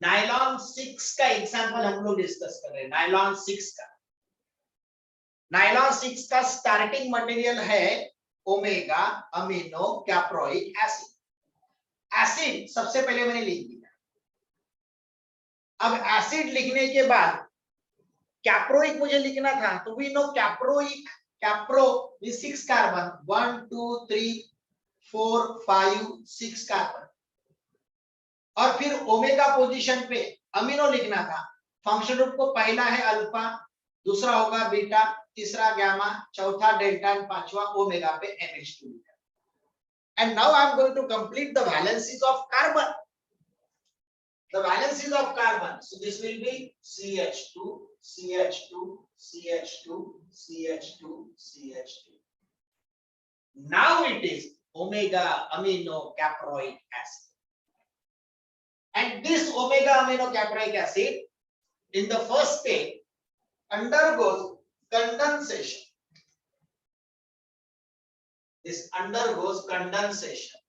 Nylon 6 का example हम लोग डिस्कस कर रहे हैं। नायलॉन 6 का, नायलॉन 6 का स्टार्टिंग मटेरियल है omega amino caproic acid. Acid सबसे पहले मैंने लिख दिया। अब एसिड लिखने के बाद कैप्रोइक मुझे लिखना था, तो वी नो कैप्रोइक, कैप्रो में 6 कार्बन, 1 2 3 4 5 6 कार्बन। और फिर ओमेगा पोजीशन पे अमीनो लिखना था। फंक्शन ग्रुप को पहला है अल्फा, दूसरा होगा बीटा, तीसरा गामा, चौथा डेल्टा, पांचवा ओमेगा पे NH2 लिखा। And now I am going to complete the valencies of carbon. The valencies of carbon. So this will be CH2, CH2, CH2, CH2, CH2. Now it is omega amino caproic acid. And this omega amino caproic acid in the first step undergoes condensation. This undergoes condensation.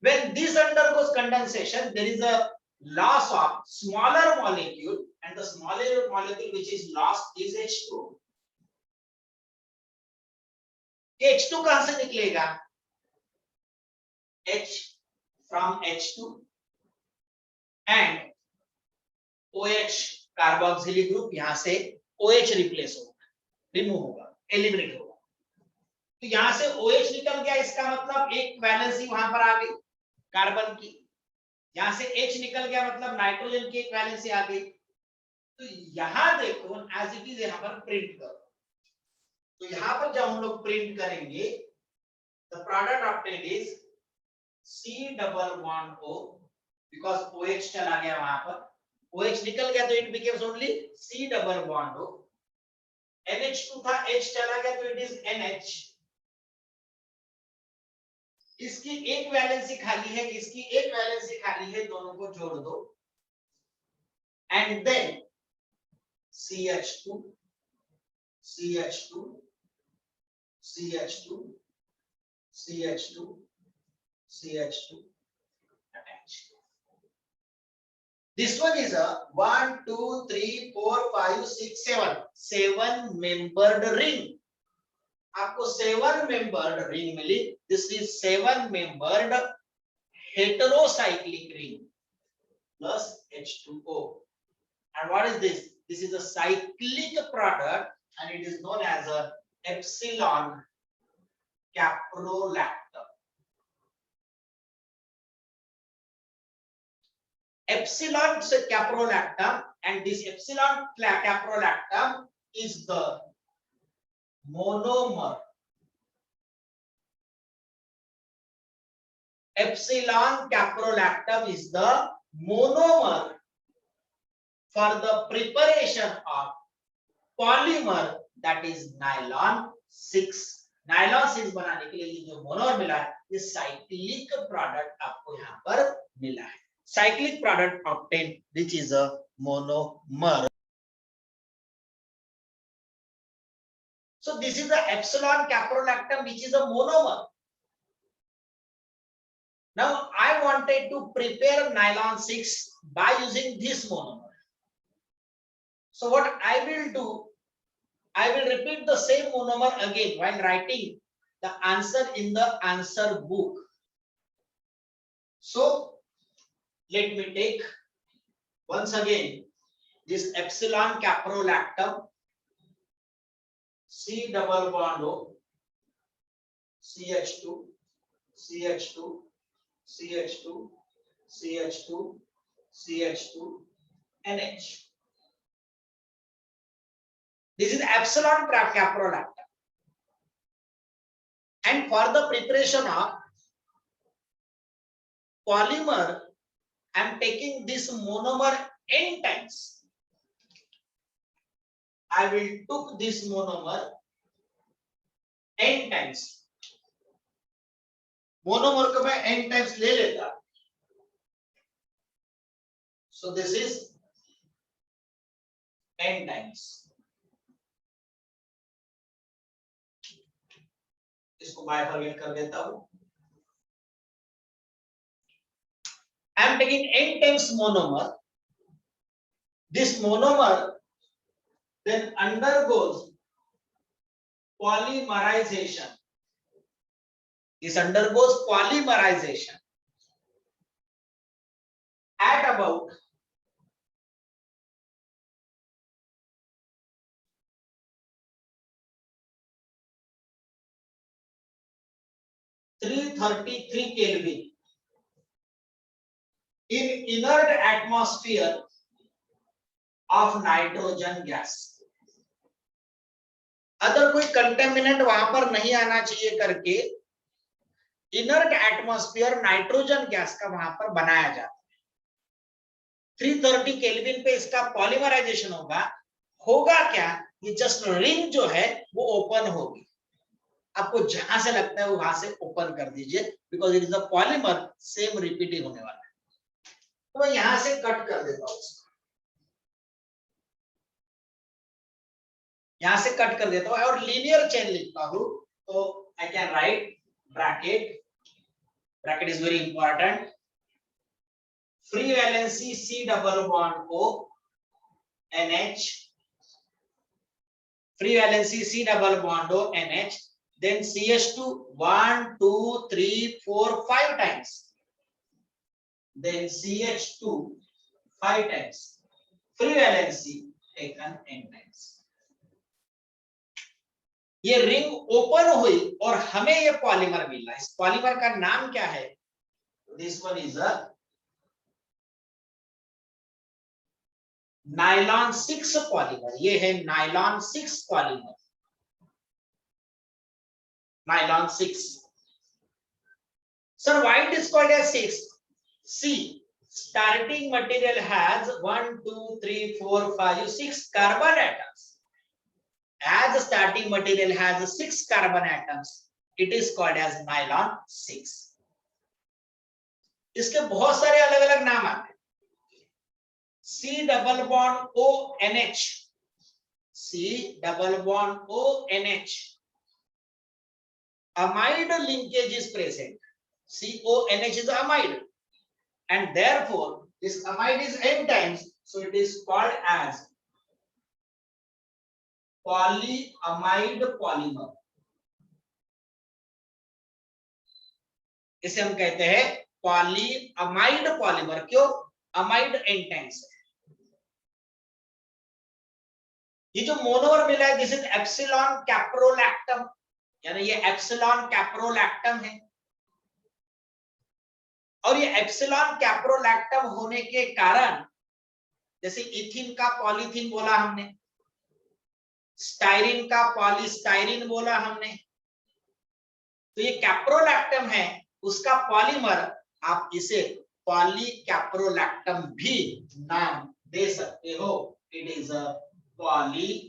When this undergoes condensation, there is a loss of smaller molecule, and the smaller molecule which is lost is H2. H2 कहां से निकलेगा? H from H2 and OH carboxylic group, यहां से OH replace होगा, remove होगा, eliminate होगा। तो यहां से OH निकल गया, इसका मतलब एक वैलेंसी वहां पर आ गई कार्बन की। यहां से H निकल गया, मतलब नाइट्रोजन की एक वैलेंसी आ गई। तो यहां देखो एज इट इज, यहां पर प्रिंट करो। तो यहां पर जब हम लोग प्रिंट करेंगे, the product obtained is C double bond O, because OH चला गया वहां पर, OH निकल गया तो it becomes only C double bond O। NH2 था, H चला गया तो इट इज NH। इसकी एक वैलेंसी खाली है, इसकी एक वैलेंसी खाली है, दोनों को जोड़ दो and then CH2, CH2, CH2, CH2, CH2 attached. This one is a 1 2 3 4 5 6 7 membered ring. आपको 7 membered ring मिली। This is 7 membered heterocyclic ring plus H2O. And what is this? This is a cyclic product and it is known as a epsilon caprolactam. Epsilon caprolactam, and this epsilon caprolactam is the monomer. Epsilon caprolactam is the monomer for the preparation of polymer, that is nylon 6. Nylon 6 बनाने के लिए ये जो monomer मिला है, ये cyclic product आपको यहाँ पर मिला है। Cyclic product obtained, which is a monomer. So this is the epsilon caprolactam, which is a monomer. Now I wanted to prepare nylon 6 by using this monomer. So what I will do, I will repeat the same monomer again while writing the answer in the answer book. So let me take once again this epsilon caprolactam, C double bond O, CH2, CH2, CH2, CH2, CH2, NH. This is epsilon caprolactam. And for the preparation of polymer, I am taking this monomer n times. I will took this monomer n times. Monomer को मैं n times ले लेता. So this is n times. इसको bifurcate कर देता हूं. I am taking N times monomer. This monomer then undergoes polymerization. This undergoes polymerization at about 333 Kelvin in inert atmosphere of nitrogen gas. अगर कोई contaminant वहां पर नहीं आना चाहिए करके इनर्ट एटमॉस्फेयर नाइट्रोजन गैस का वहां पर बनाया जाता है। 330 केल्विन पे इसका पॉलीमराइजेशन होगा क्या, ये जस्ट रिंग जो है वो ओपन होगी। आपको जहां से लगता है वो वहां से ओपन कर दीजिए, because it is a polymer, same repeating होने वाला है। तो मैं यहां से कट कर देता हूं, यहां से कट कर देता हूं और लीनियर चेन लिखता हूं। तो I can write bracket, bracket is very important, free valency C double bond O NH, free valency C double bond O NH, then CH2 1 2 3 4 5 times, then CH2 5 times, free valency taken n times। ये ring open हुई और हमें ये polymer मिला। इस polymer का नाम क्या है? This one is a nylon 6 polymer. ये है nylon 6 polymer, nylon 6। Sir why it is called as 6? See, starting material has 1 2 3 4 5 6 carbon atoms. As the starting material has 6 carbon atoms, it is called as nylon 6। इसके बहुत सारे अलग अलग नाम आते हैं। C double bond O NH, C double bond O NH, amide linkage is present। CONH is amide, and therefore this amide is n times, so it is called as polyamide polymer। इसे हम कहते हैं polyamide polymer. क्यों? Amide n times है। ये जो monomer मिला है, दिस इज एप्सिलॉन कैप्रोलैक्टम, यानी ये एप्सिलॉन कैप्रोलैक्टम है। और ये एप्सिलॉन कैप्रोलैक्टम होने के कारण, जैसे इथिन का पॉलीथीन बोला हमने, स्टाइरिन का पॉलीस्टाइरिन बोला हमने, तो ये कैप्रोलैक्टम है, उसका पॉलीमर आप इसे पॉलीकैप्रोलैक्टम भी नाम दे सकते हो। It is a polycaprolactam.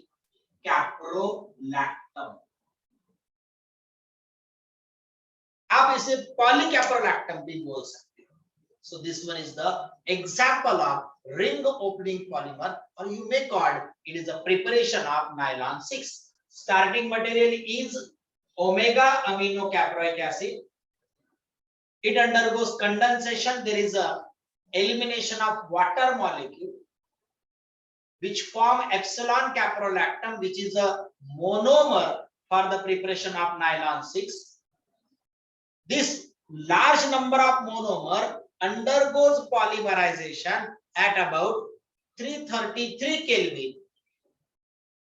आप इसे पॉलीकैप्रोलैक्टम भी बोल सकते हो। So this one is the example of ring opening polymer, or you may call it is a preparation of nylon 6। Starting material is omega amino caproic acid. It undergoes condensation. There is a elimination of water molecule which form epsilon caprolactam, which is a monomer for the preparation of nylon 6. This large number of monomer undergoes polymerization at about 333 Kelvin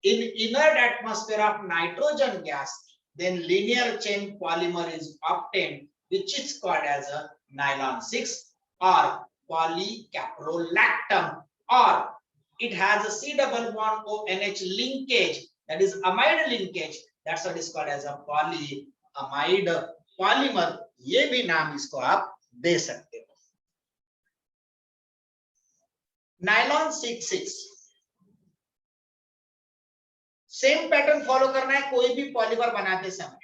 in inert atmosphere of nitrogen gas. Then linear chain polymer is obtained, which is called as a nylon 6 or polycaprolactam, or it has a C double bond ONH linkage, that is amide linkage, that's what is called as a polyamide polymer। ये भी नाम इसको आप दे सकते हो। Nylon 6 same pattern follow करना है कोई भी पॉलीमर बनाते समय।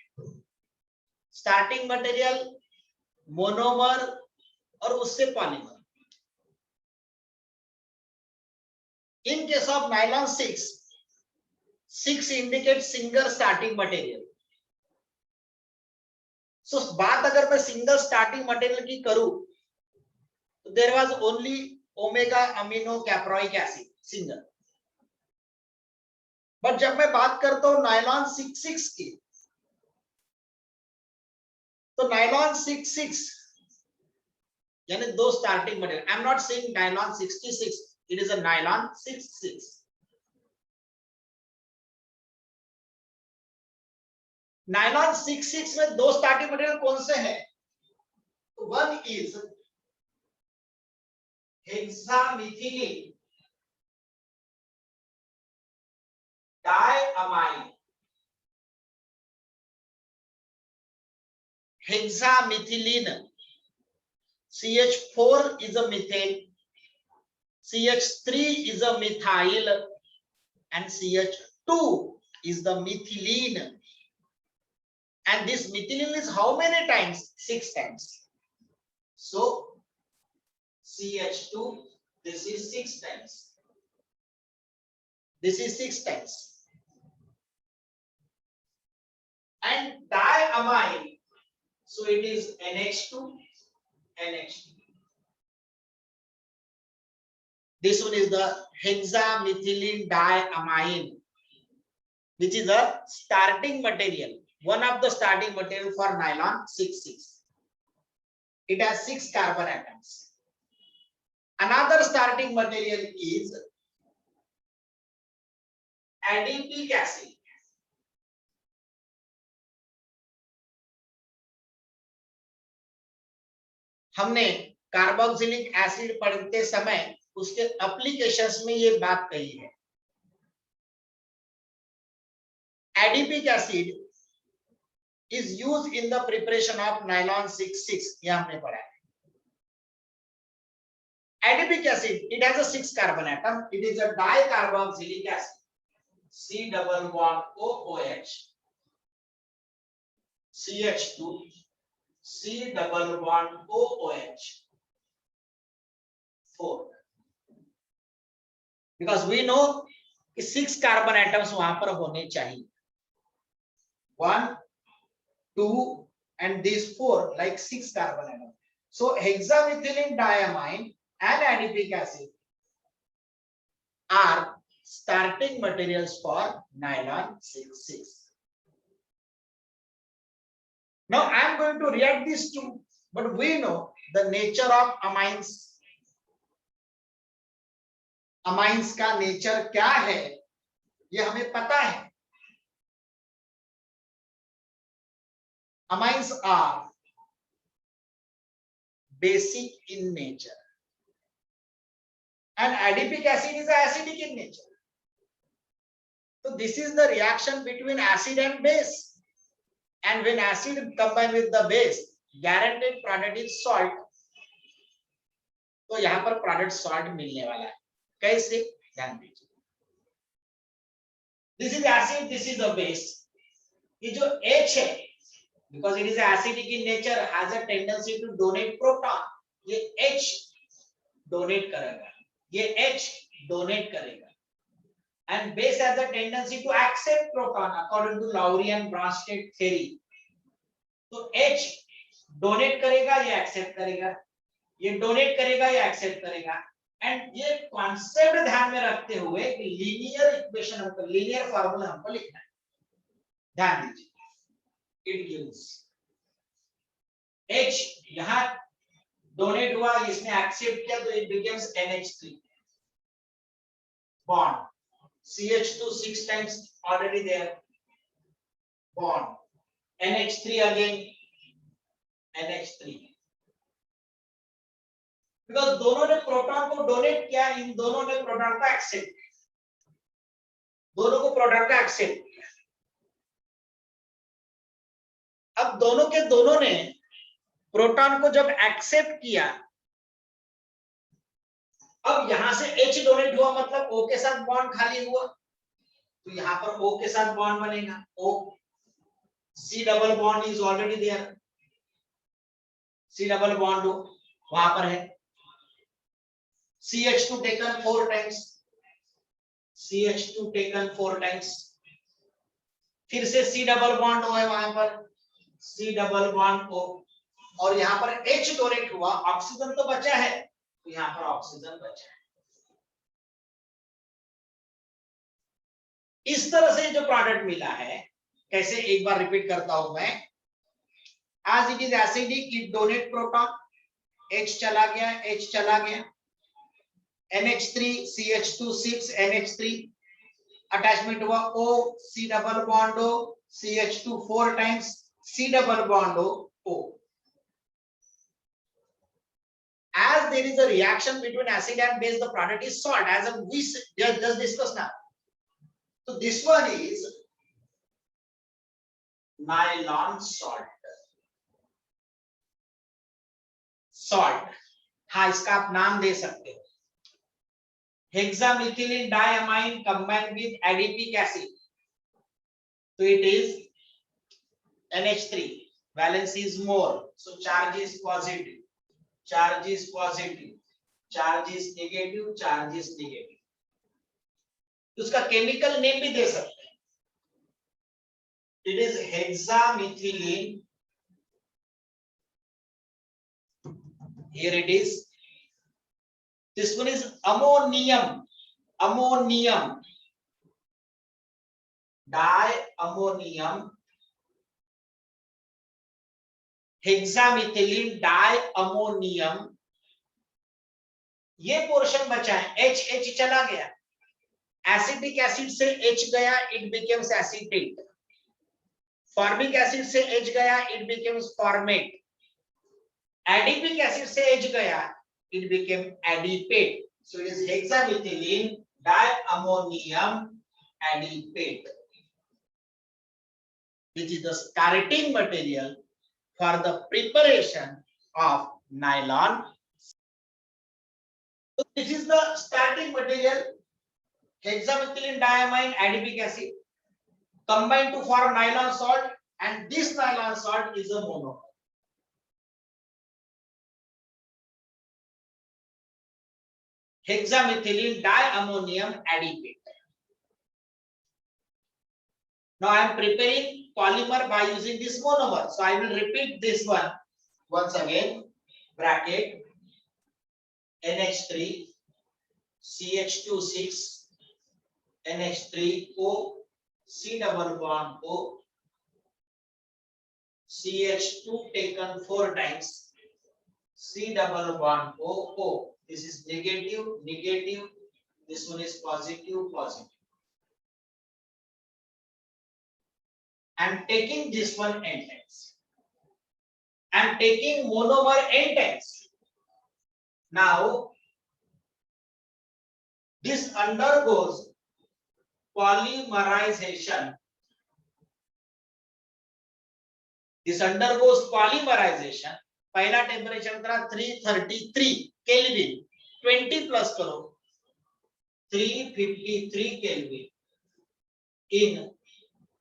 स्टार्टिंग मटेरियल, मोनोमर और उससे polymer. In case of nylon 6 indicate single starting material. So बात अगर मैं सिंगल स्टार्टिंग मटेरियल की करूं, तो there was only omega amino caproic acid single. But जब मैं बात करता हूं नायलॉन 66 की, तो नायलॉन 66 यानी दो starting material, I am not saying nylon 66, it is a nylon 66। Nylon 66 में दो स्टार्टिंग मटेरियल कौन से हैं? One is hexamethylene diamine, hexamethylene, CH4 is a methane, CH3 is a methyl, and CH2 is the methylene. And this methylene is how many times? 6 times. So CH2, this is 6 times. This is 6 times. And diamine, so it is NH2, NH2. This one is the hexamethylene diamine, which is a starting material, one of the starting material for nylon 66. It has 6 carbon atoms. Another starting material is adipic acid. हमने carboxylic acid पढ़ते समय उसके applications में ये बात कही है। Adipic acid is used in the preparation of nylon 66, ये हमने पढ़ा है। Adipic acid, it has a 6 carbon atom, it is a dicarboxylic acid, C double bond OOH, CH2, C double bond OOH, 4, because we know कि 6 carbon atoms वहां पर होने चाहिए, 1, 2 and these 4, like 6 carbon atoms. So hexamethylene diamine and adipic acid are starting materials for nylon 66. Now I am going to react these two, but we know the nature of amines. Amines का nature क्या है ये हमें पता है। Amines are basic in nature and adipic acid is acidic in nature. So this is the reaction between acid and base, and when acid combine with the base, guaranteed product is salt. तो यहाँ पर product salt मिलने वाला है। कैसे? ध्यान दीजिए। This is acid, this is a base. ये जो H है, because it is acidic in nature, has a tendency to donate proton. ये H donate करेगा, ये H donate करेगा, and base has a tendency to accept proton according to Lowry and Bronsted theory. तो H donate करेगा, ये accept करेगा, ये donate करेगा, ये accept करेगा, and ये concept ध्यान में रखते हुए कि linear equation हमको, linear formula हमको लिखना है। ध्यान दीजिए, it gives H यहाँ donate हुआ, इसने accept किया, तो it becomes NH3 bond, CH2 6 times already there, bond, NH3 again, NH3, because दोनों ने प्रोटॉन को डोनेट किया, इन दोनों ने प्रोटॉन को एक्सेप्ट किया, दोनों को प्रोटॉन का एक्सेप्ट किया। अब दोनों के दोनों ने प्रोटॉन को जब एक्सेप्ट किया, अब यहां से H डोनेट हुआ, मतलब O के साथ बॉन्ड खाली हुआ, तो यहां पर O के साथ बॉन्ड बनेगा, O, C double bond is already there, C double bond वहां पर है, CH2 taken 4 times, CH2 taken 4 times, फिर से C डबल बॉन्ड O है वहां पर, C डबल बॉन्ड O, और यहाँ पर H डोनेट हुआ, ऑक्सीजन तो बचा है, तो यहाँ पर ऑक्सीजन बचा है। इस तरह से जो प्रोडक्ट मिला है, कैसे, एक बार रिपीट करता हूं मैं। As it is acidic, it donate proton, H चला गया, H चला गया, NH3 CH2 6 NH3 अटैचमेंट हुआ O, C double bond O, CH2 4 times, C double bond O. As there is a reaction between acid and base, the product is salt, as we just discussed now. So this one is nylon salt. Salt, हाँ इसका आप नाम दे सकते हो। Hexamethylene diamine combined with adipic acid, so it is NH3. Valence is more, so charge is positive. Charge is positive. Charge is negative. Charge is negative. उसका chemical name भी दे सकते हैं। It is hexamethylene. Here it is. This one is ammonium. Ammonium. Diammonium. Hexamethylene diammonium. ये portion बचा है, H चला गया, acidic acid से H गया, it becomes acetate. Formic acid से H गया, it becomes format. Adipic acid से H गया, it became adipate. So it is hexamethylene diammonium adipate, which is the starting material for the preparation of nylon. So this is the starting material, hexamethylene diamine adipic acid combined to form nylon salt, and this nylon salt is a monomer. Hexamethylene diammonium adipate. Now I am preparing polymer by using this monomer. So I will repeat this one once again. Bracket NH3 CH2 6 NH3O C double bond O, CH2 taken 4 times, C double bond O O. This is negative, negative. This one is positive, positive. I am taking this one N-times. I am taking monomer N-times. Now, this undergoes polymerization. This undergoes polymerization. पहला temperature था 333 kelvin, 20 plus करो 353 kelvin in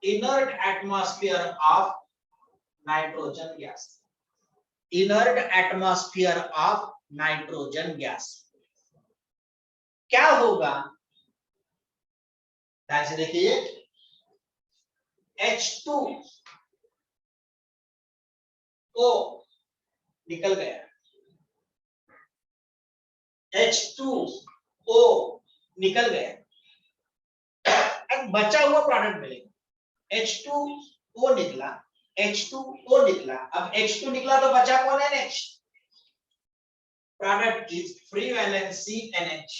inert atmosphere of nitrogen gas. Inert atmosphere of nitrogen gas. क्या होगा? ध्यान से देखिए, H2O निकल गया, H2O निकल गया, अब बचा हुआ प्रोडक्ट मिलेगा। H2O निकला, H2O निकला, अब H2 निकला तो बचा कौन है? NH। Product is free valency NH,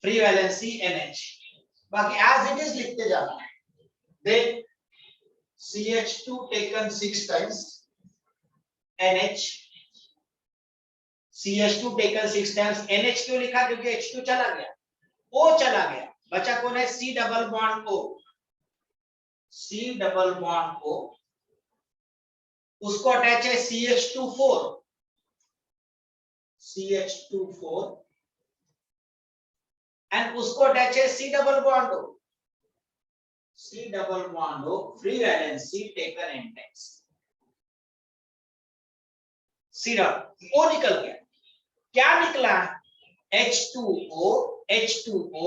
free valency NH। बाकी एज इट इज लिखते जाना है। Then CH2 taken 6 times NH, CH2 taken 6 times NH क्यों लिखा? क्योंकि H2 चला गया, O चला गया, बचा कौन है? C double bond O, C double bond O, उसको अटैच है CH2 4, CH2 4, एंड उसको अटैच है C double bond O, C double bond O, free valency taken N-times, C dot O निकल गया, क्या निकला? H2O, H2O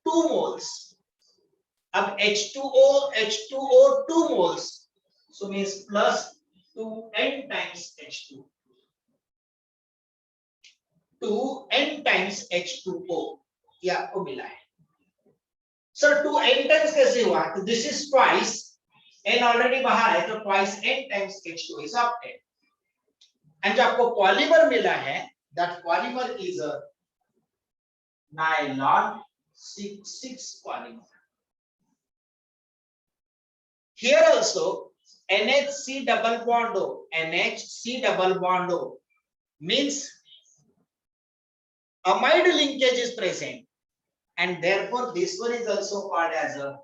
2 moles. अब H2O 2 moles, so means plus 2 N times H2, 2n times H2O, ये आपको मिला है। सर 2n टाइम्स कैसे हुआ? तो this is twice, n already बाहर है तो twice n times H2 is obtain. And जो आपको पॉलीमर मिला है, that polymer is a nylon 6,6 polymer. Here also NHC double bond O, NHC double bond O means amide linkage is present, and therefore this one is also called as a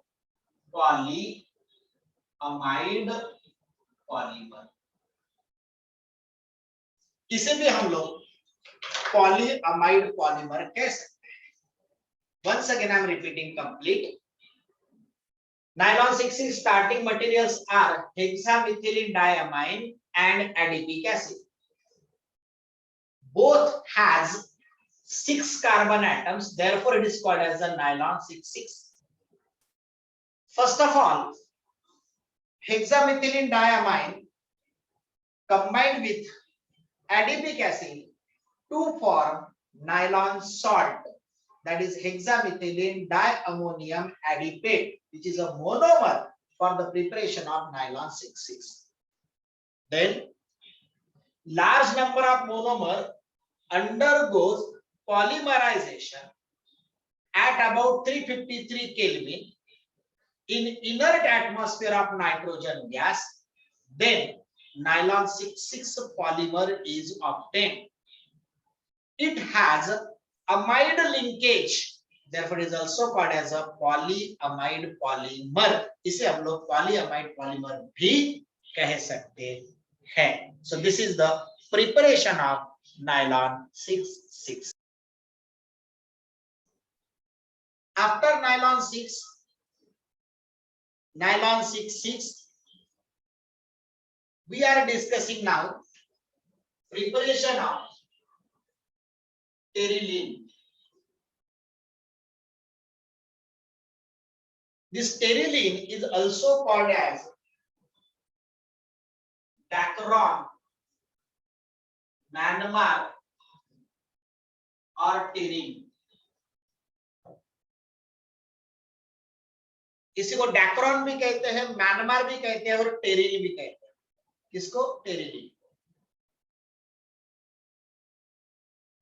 polyamide polymer। इसे भी हम लोग polyamide polymer कह सकते हैं। Once again I am repeating complete. Nylon 6 starting materials are hexamethylene diamine and adipic acid. Both has 6 carbon atoms, therefore it is called as a nylon 6,6. First of all, hexamethylene diamine combined with adipic acid to form nylon salt, that is hexamethylene diammonium adipate, which is a monomer for the preparation of nylon 6,6. Then large number of monomer undergoes polymerization at about 353 Kelvin in inert atmosphere of nitrogen gas. Then nylon 6,6 polymer is obtained. It has amide linkage, therefore it is also called as a polyamide polymer। इसे हम लोग polyamide polymer भी कह सकते हैं। So this is the preparation of nylon 6,6. After nylon 6,6, we are discussing now preparation of terylene. This terylene is also called as Dacron, Mannmar or terine। इसी को Dacron भी कहते हैं, मैनमार भी कहते हैं और टेरिन भी कहते हैं। किसको? टेरिन।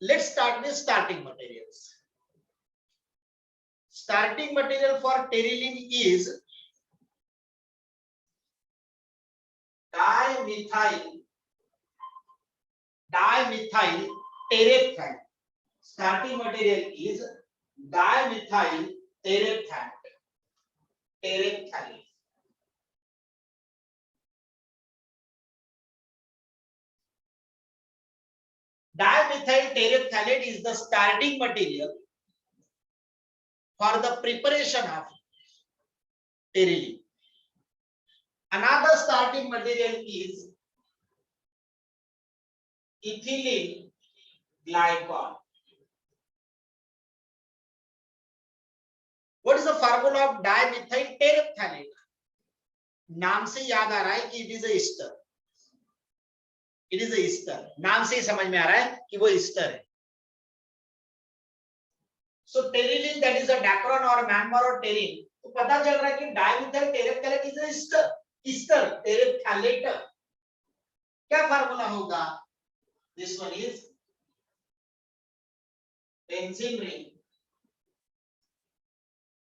Let's start with starting materials. Starting material for terylene is dimethyl terephthalate. Starting material is dimethyl terephthalate. Dimethyl terephthalate is the starting material for the preparation of terylene. Another starting material is ethylene glycol. What is the formula of dimethyl terephthalate? नाम से याद आ रहा है कि it is a ester. It is a ester. नाम से ही समझ में आ रहा है कि वो ester है। So terylene, that is a Dacron or Mannmar or terine, तो पता चल रहा है कि dimethyl terephthalate is a ester. Ester terephthalate क्या फार्मूला होगा? This one is benzene ring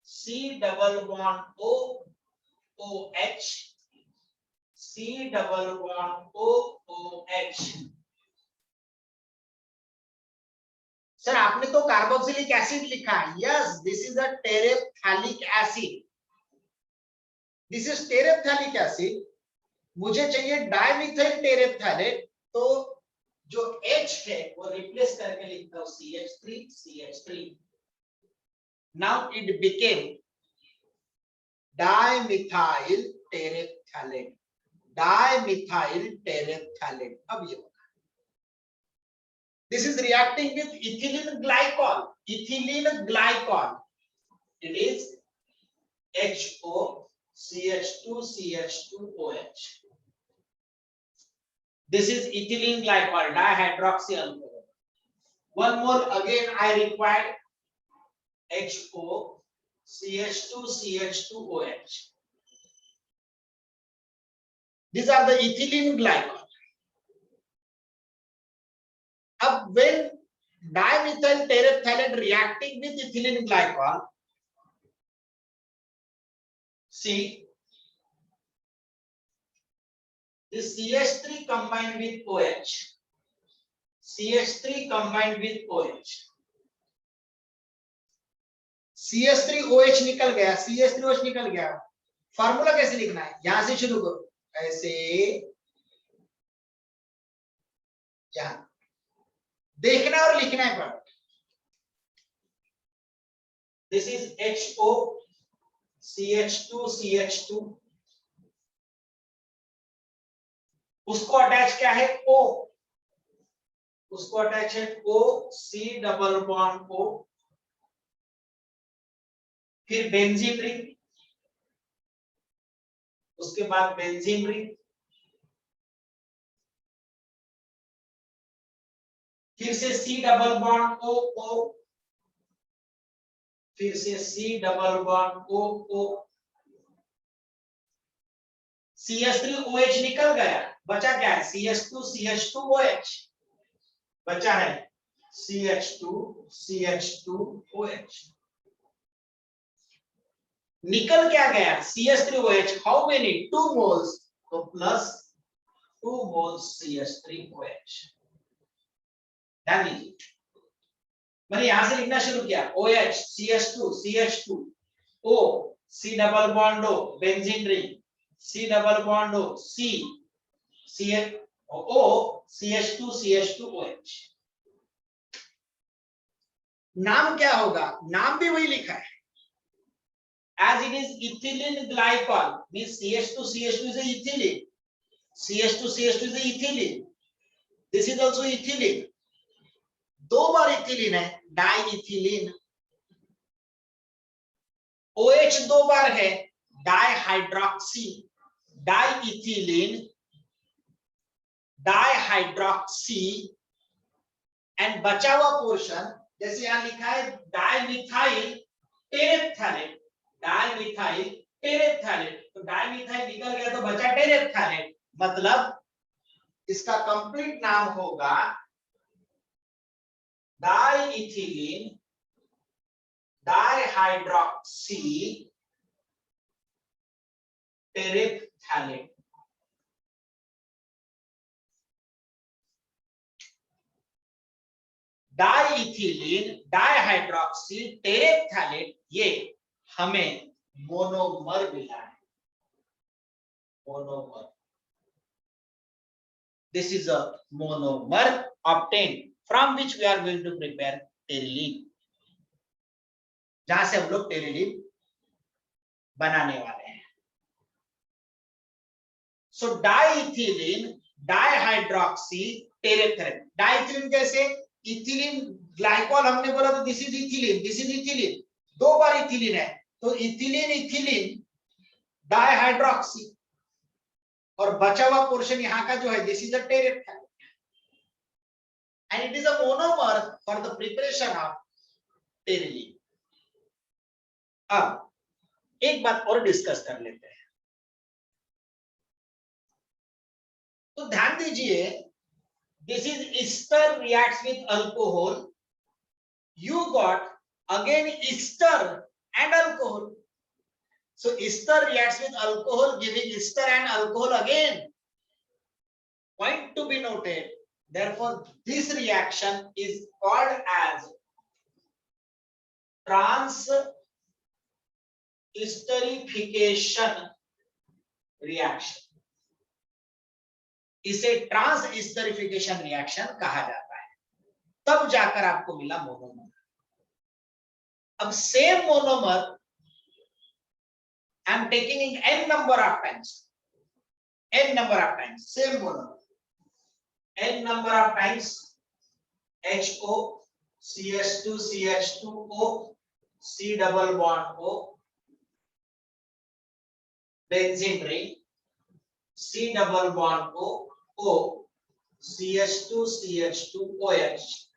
C double bond O OH, C double bond OOH। Sir आपने तो कार्बोक्सिलिक एसिड लिखा है। Yes, this is a terephthalic acid. This is terephthalic acid. मुझे चाहिए dimethyl टेरेप्थैलेट, तो जो H है वो रिप्लेस करके लिखता हूं CH3। Now it became dimethyl terephthalate। dimethyl terephthalate। अब ये this is reacting with ethylene glycol। ethylene glycol, it is HO CH2 CH2OH। this is ethylene glycol, dihydroxy alcohol। One more again I required HO CH2 CH2OH. These are the ethylene glycol. Now when dimethyl terephthalate reacting with ethylene glycol, see this CH3 combined with OH, CH3 combined with OH, CH3OH निकल गया, CH3OH निकल गया. Formula कैसे लिखना है? यहां से शुरू करो, ऐसे यहां देखना और लिखना है product. This is HO CH2 CH2, उसको अटैच क्या है? O, उसको अटैच है O C double bond O, फिर बेंजीन रिंग, उसके बाद बेंजीन रिंग, फिर से C double bond O O, फिर से C double bond O O, CH3OH निकल गया, बचा क्या है? CH2 CH2OH, बचा है CH2 CH2OH. निकल क्या गया? CH3OH. How many? 2 moles, तो प्लस 2 moles CH3OH. ध्यान दीजिए, मैंने यहां से लिखना शुरू किया OH CH2 CH2 O C double bond O benzene ring, C double bond O C CH O CH2 CH2OH. नाम क्या होगा? नाम भी वही लिखा है. As it is ethylene glycol, means CH2 CH2 is a ethylene, CH2 CH2 is a ethylene, this is also ethylene. दो बार ethylene है, डाइइथिलीन. OH दो बार है, डाइहाइड्रोक्सी, डाइइथिलीन, डाइहाइड्रोक्सी. एंड बचा हुआ पोर्शन जैसे यहां लिखा है डाइमिथाइल टेरेप्थैलेट, डाइमिथाइल टेरेप्थैलेट, तो डाइमिथाइल निकल गया तो बचा टेरेप्थैलेट. मतलब इसका कंप्लीट नाम होगा डाइइथिलीन डाइहाइड्रोक्सी टेरेप्थैलेट. डाइइथिलीन डाइहाइड्रोक्सी टेरेप्थैलेट, ये हमें मोनोमर मिला है. Monomer. This is a monomer obtained from which we are going to prepare terylene, जहां से हम लोग टेरिलीन बनाने वाले हैं. सो डाइइथिलीन डाइहाइड्रोक्सी टेरेप्थैलेट. डाइइथिलीन कैसे? इथिलीन ग्लाइकॉल हमने बोला तो this is ethylene, this is ethylene, दो बार इथिलीन है, तो इथिलीन इथिलीन डाइहाइड्रोक्सी, और बचा हुआ पोर्शन यहाँ का जो है this is a terephthalate. and it is a monomer for the preparation of Terylene. अब एक बात और डिस्कस कर लेते हैं. तो ध्यान दीजिए, this is ester reacts with alcohol, you got again ester and alcohol. So ester reacts with alcohol giving ester and alcohol again. Point to be noted. Therefore, this reaction is called as trans-esterification reaction. इसे trans-esterification reaction कहा जाता है. तब जाकर आपको मिला monomer. अब same monomer I am taking n number of times, same monomer, n number of times HO CH2 CH2O C double bond O, benzene ring C double bond O O CH2 CH2OH,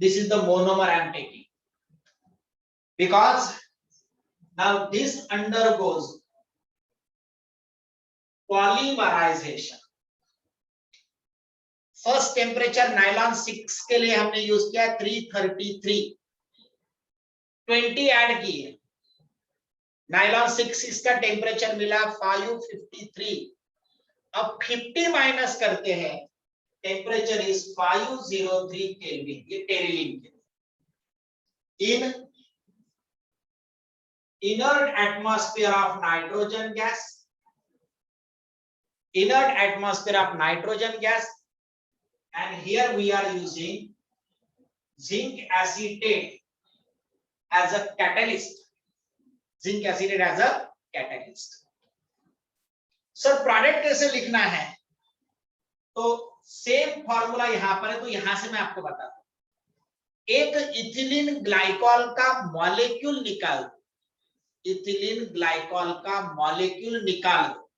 This is the monomer I am taking, because now this undergoes polymerization. First temperature nylon 6 के लिए हमने use किया 333, 20 add किए, nylon 6 इसका temperature मिला 553. अब 50 minus करते हैं, टेम्परेचर इज 503 केल्विन. ये टेरिलीन के इन inert atmosphere of nitrogen gas, inert atmosphere of nitrogen gas, and here we are using zinc acetate as a catalyst. Zinc acetate as a catalyst. Sir product कैसे लिखना है? तो same formula यहां पर है, तो यहां से मैं आपको बताता हूं. एक इथिलीन ग्लाइकॉल का मॉलिक्यूल निकाल दो, इथिलीन ग्लाइकॉल का मॉलिक्यूल निकाल दो.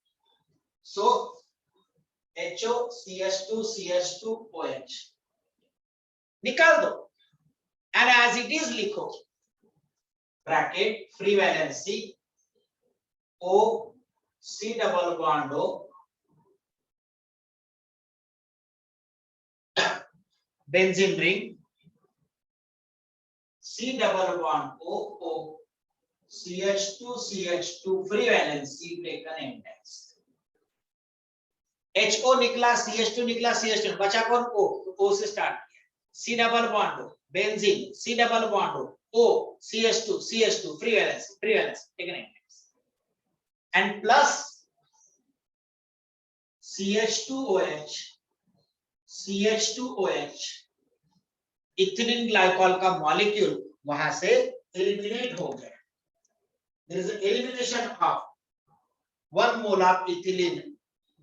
सो HOCH2CH2OH निकाल दो, एंड एज इट इज लिखो bracket free valency O C double bond O benzene ring C double bond O O CH2 free valency taken index. HO निकला, CH2 निकला, CH2 बचा कौन? O. O से स्टार्ट किया, C double bond benzene, C double bond O CH2 free valency taken index, and plus CH2OH ethylene glycol का molecule वहां से eliminate हो गया. There is an elimination of 1 mole of ethylene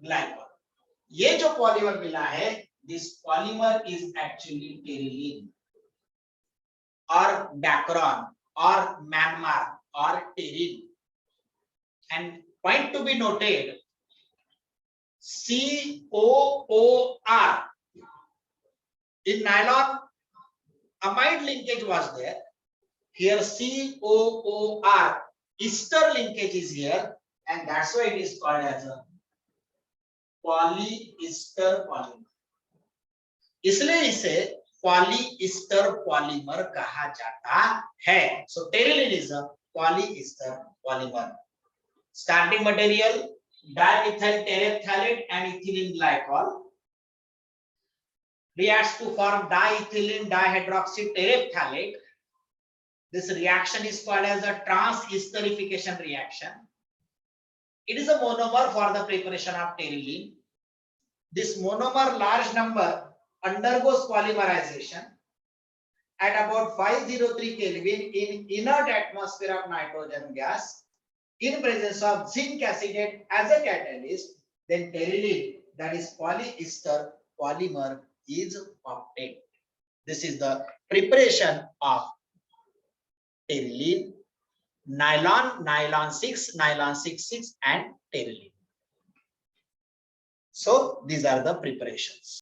glycol. ये जो polymer मिला है, this polymer is actually terylene or dacron or manmar or टेरिन. And point to be noted, COOR in nylon amide linkage was there. Here COOR ester linkage is here, and that's why it is called as a polyester polymer. इसलिए इसे polyester polymer कहा जाता है. So terylene is a polyester polymer. Starting material dimethyl terephthalate and ethylene glycol reacts to form diethylene dihydroxy terephthalate. This reaction is called as a trans-esterification reaction. It is a monomer for the preparation of teriline. This monomer large number undergoes polymerization at about 503 Kelvin in inert atmosphere of nitrogen gas in presence of zinc acetate as a catalyst. Then teriline, that is polyester polymer, is obtained. This is the preparation of teriline, nylon 6, nylon 6,6 and teriline. So these are the preparations.